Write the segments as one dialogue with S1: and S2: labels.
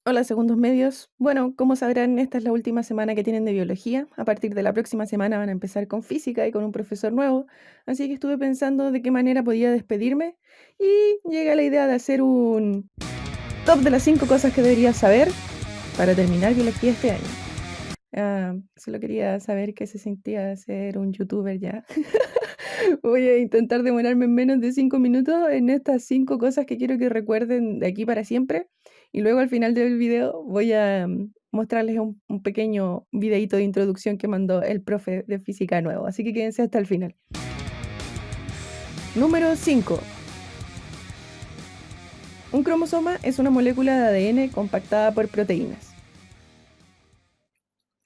S1: Hola, segundos medios. Bueno, como sabrán, esta es la última semana que tienen de biología. A partir de la próxima semana van a empezar con física y con un profesor nuevo. Así que estuve pensando de qué manera podía despedirme y llegué a la idea de hacer un top de las 5 cosas que deberías saber para terminar biología este año. Solo quería saber qué se sentía ser un youtuber ya. Voy a intentar demorarme en menos de 5 minutos en estas 5 cosas que quiero que recuerden de aquí para siempre. Y luego al final del video voy a mostrarles un pequeño videito de introducción que mandó el profe de física nuevo. Así que quédense hasta el final. Número 5. Un cromosoma es una molécula de ADN compactada por proteínas.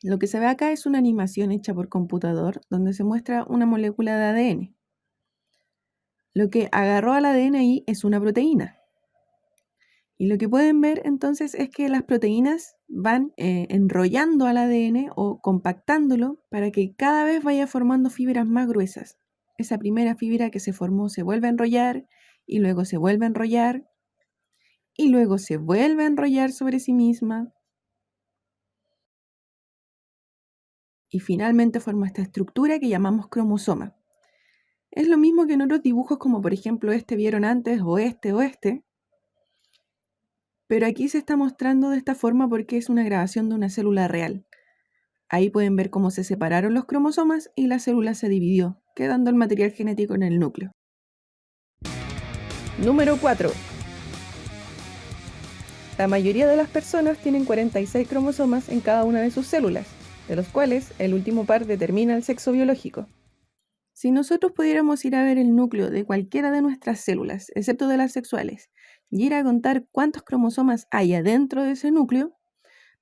S1: Lo que se ve acá es una animación hecha por computador donde se muestra una molécula de ADN. Lo que agarró al ADN ahí es una proteína. Y lo que pueden ver entonces es que las proteínas van enrollando al ADN o compactándolo para que cada vez vaya formando fibras más gruesas. Esa primera fibra que se formó se vuelve a enrollar y luego se vuelve a enrollar y luego se vuelve a enrollar sobre sí misma y finalmente forma esta estructura que llamamos cromosoma. Es lo mismo que en otros dibujos como por ejemplo este vieron antes o este, pero aquí se está mostrando de esta forma porque es una grabación de una célula real. Ahí pueden ver cómo se separaron los cromosomas y la célula se dividió, quedando el material genético en el núcleo. Número 4. La mayoría de las personas tienen 46 cromosomas en cada una de sus células, de los cuales el último par determina el sexo biológico. Si nosotros pudiéramos ir a ver el núcleo de cualquiera de nuestras células, excepto de las sexuales, y ir a contar cuántos cromosomas hay adentro de ese núcleo,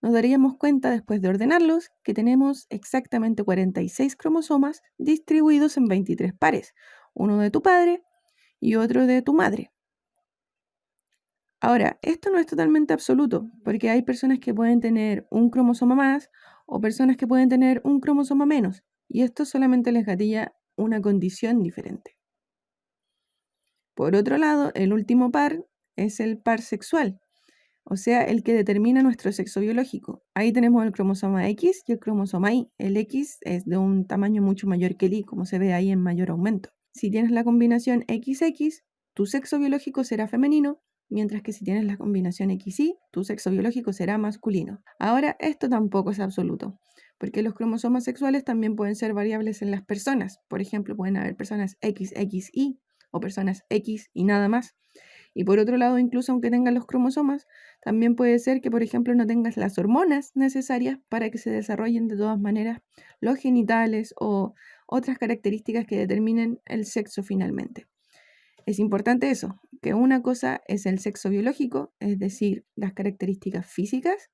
S1: nos daríamos cuenta, después de ordenarlos, que tenemos exactamente 46 cromosomas distribuidos en 23 pares, uno de tu padre y otro de tu madre. Ahora, esto no es totalmente absoluto, porque hay personas que pueden tener un cromosoma más o personas que pueden tener un cromosoma menos, y esto solamente les gatilla una condición diferente. Por otro lado, el último par es el par sexual, o sea, el que determina nuestro sexo biológico. Ahí tenemos el cromosoma X y el cromosoma Y. El X es de un tamaño mucho mayor que el Y, como se ve ahí en mayor aumento. Si tienes la combinación XX, tu sexo biológico será femenino, mientras que si tienes la combinación XY, tu sexo biológico será masculino. Ahora, esto tampoco es absoluto, porque los cromosomas sexuales también pueden ser variables en las personas. Por ejemplo, pueden haber personas XXY o personas X y nada más. Y por otro lado, incluso aunque tengas los cromosomas, también puede ser que, por ejemplo, no tengas las hormonas necesarias para que se desarrollen de todas maneras los genitales o otras características que determinen el sexo finalmente. Es importante eso, que una cosa es el sexo biológico, es decir, las características físicas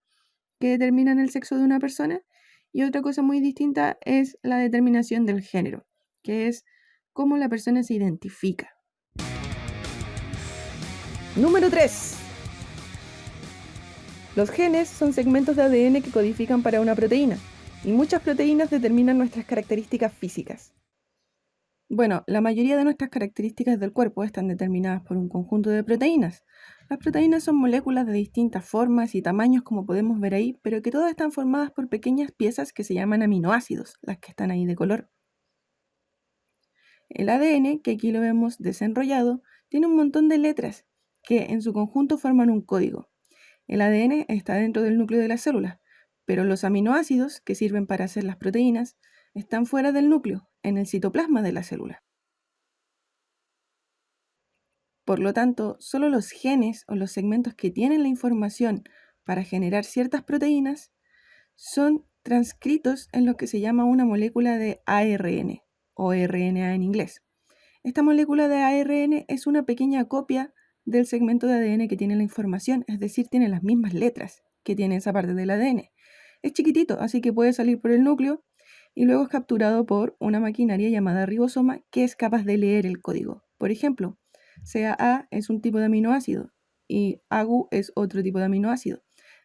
S1: que determinan el sexo de una persona, y otra cosa muy distinta es la determinación del género, que es cómo la persona se identifica. Número 3. Los genes son segmentos de ADN que codifican para una proteína, y muchas proteínas determinan nuestras características físicas. Bueno, la mayoría de nuestras características del cuerpo están determinadas por un conjunto de proteínas. Las proteínas son moléculas de distintas formas y tamaños, como podemos ver ahí, pero que todas están formadas por pequeñas piezas que se llaman aminoácidos, las que están ahí de color. El ADN, que aquí lo vemos desenrollado, tiene un montón de letras que en su conjunto forman un código. El ADN está dentro del núcleo de la célula, pero los aminoácidos, que sirven para hacer las proteínas, están fuera del núcleo, en el citoplasma de la célula. Por lo tanto, solo los genes o los segmentos que tienen la información para generar ciertas proteínas son transcritos en lo que se llama una molécula de ARN o RNA en inglés. Esta molécula de ARN es una pequeña copia del segmento de ADN que tiene la información, es decir, tiene las mismas letras que tiene esa parte del ADN. Es chiquitito, así que puede salir por el núcleo y luego es capturado por una maquinaria llamada ribosoma que es capaz de leer el código. Por ejemplo, CAA es un tipo de aminoácido y AGU es otro tipo de aminoácido.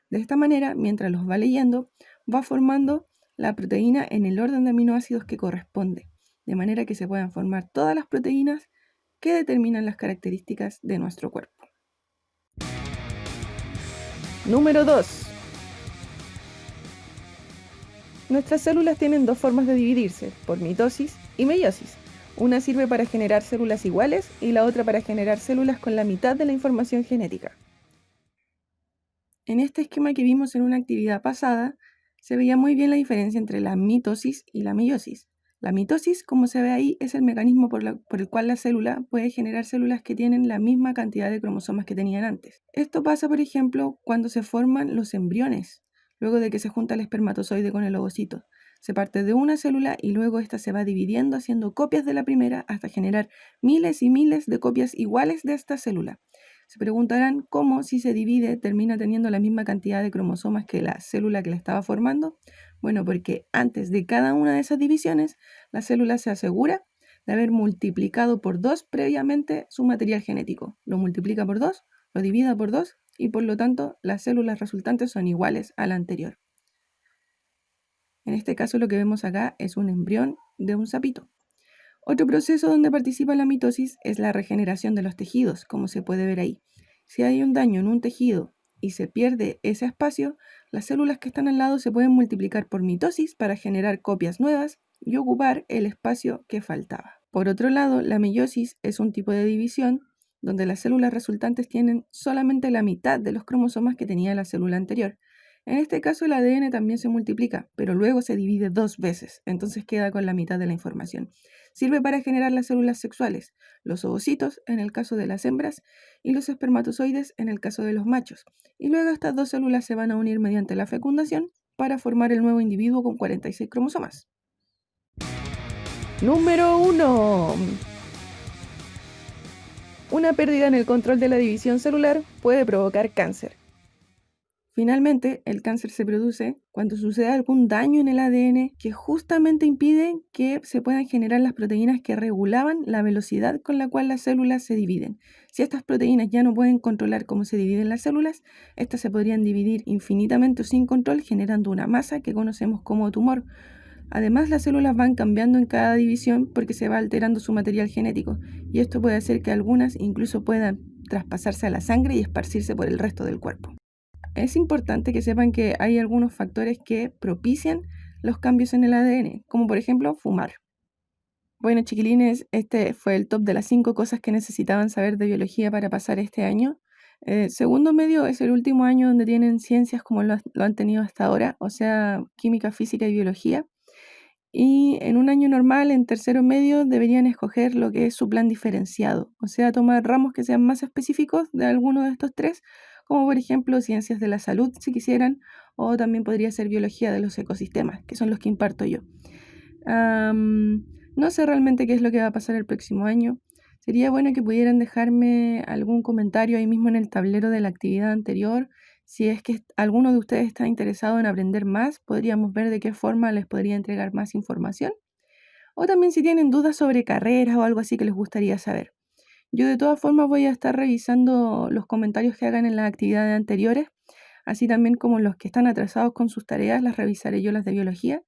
S1: De esta manera, mientras los va leyendo, va formando la proteína en el orden de aminoácidos que corresponde, de manera que se puedan formar todas las proteínas que determinan las características de nuestro cuerpo. Número 2. Nuestras células tienen dos formas de dividirse, por mitosis y meiosis. Una sirve para generar células iguales y la otra para generar células con la mitad de la información genética. En este esquema que vimos en una actividad pasada, se veía muy bien la diferencia entre la mitosis y la meiosis. La mitosis, como se ve ahí, es el mecanismo por el cual la célula puede generar células que tienen la misma cantidad de cromosomas que tenían antes. Esto pasa, por ejemplo, cuando se forman los embriones, luego de que se junta el espermatozoide con el ovocito. Se parte de una célula y luego ésta se va dividiendo haciendo copias de la primera hasta generar miles y miles de copias iguales de esta célula. Se preguntarán cómo, si se divide, termina teniendo la misma cantidad de cromosomas que la célula que la estaba formando. Bueno, porque antes de cada una de esas divisiones, la célula se asegura de haber multiplicado por 2 previamente su material genético. Lo multiplica por 2, lo divide por 2 y por lo tanto las células resultantes son iguales a la anterior. En este caso lo que vemos acá es un embrión de un sapito. Otro proceso donde participa la mitosis es la regeneración de los tejidos, como se puede ver ahí. Si hay un daño en un tejido y se pierde ese espacio, las células que están al lado se pueden multiplicar por mitosis para generar copias nuevas y ocupar el espacio que faltaba. Por otro lado, la meiosis es un tipo de división donde las células resultantes tienen solamente la mitad de los cromosomas que tenía la célula anterior. En este caso el ADN también se multiplica, pero luego se divide 2 veces, entonces queda con la mitad de la información. Sirve para generar las células sexuales, los ovocitos en el caso de las hembras y los espermatozoides en el caso de los machos. Y luego estas dos células se van a unir mediante la fecundación para formar el nuevo individuo con 46 cromosomas. Número 1. Una pérdida en el control de la división celular puede provocar cáncer. Finalmente, el cáncer se produce cuando sucede algún daño en el ADN que justamente impide que se puedan generar las proteínas que regulaban la velocidad con la cual las células se dividen. Si estas proteínas ya no pueden controlar cómo se dividen las células, estas se podrían dividir infinitamente o sin control, generando una masa que conocemos como tumor. Además, las células van cambiando en cada división porque se va alterando su material genético, y esto puede hacer que algunas incluso puedan traspasarse a la sangre y esparcirse por el resto del cuerpo. Es importante que sepan que hay algunos factores que propician los cambios en el ADN, como por ejemplo fumar. Bueno, chiquilines, este fue el top de las 5 cosas que necesitaban saber de biología para pasar este año. Segundo medio es el último año donde tienen ciencias como lo han tenido hasta ahora, o sea, química, física y biología. Y en un año normal, en tercero medio, deberían escoger lo que es su plan diferenciado, o sea, tomar ramos que sean más específicos de alguno de estos tres, como por ejemplo ciencias de la salud, si quisieran, o también podría ser biología de los ecosistemas, que son los que imparto yo. No sé realmente qué es lo que va a pasar el próximo año. Sería bueno que pudieran dejarme algún comentario ahí mismo en el tablero de la actividad anterior. Si es que alguno de ustedes está interesado en aprender más, podríamos ver de qué forma les podría entregar más información. O también si tienen dudas sobre carreras o algo así que les gustaría saber. Yo de todas formas voy a estar revisando los comentarios que hagan en las actividades anteriores, así también como los que están atrasados con sus tareas, las revisaré yo las de biología.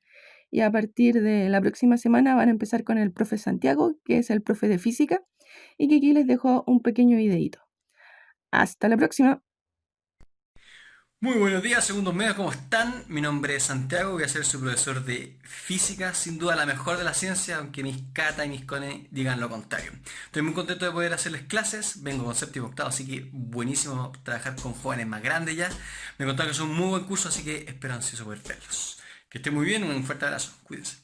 S1: Y a partir de la próxima semana van a empezar con el profe Santiago, que es el profe de física, y que aquí les dejo un pequeño videíto. Hasta la próxima.
S2: Muy buenos días, segundos medios, ¿cómo están? Mi nombre es Santiago, voy a ser su profesor de física, sin duda la mejor de la ciencia, aunque mis Cata y mis Cone digan lo contrario. Estoy muy contento de poder hacerles clases, vengo con séptimo y octavo, así que buenísimo trabajar con jóvenes más grandes ya. Me contaron que es un muy buen curso, así que espero ansioso poder verlos. Que estén muy bien, un fuerte abrazo, cuídense.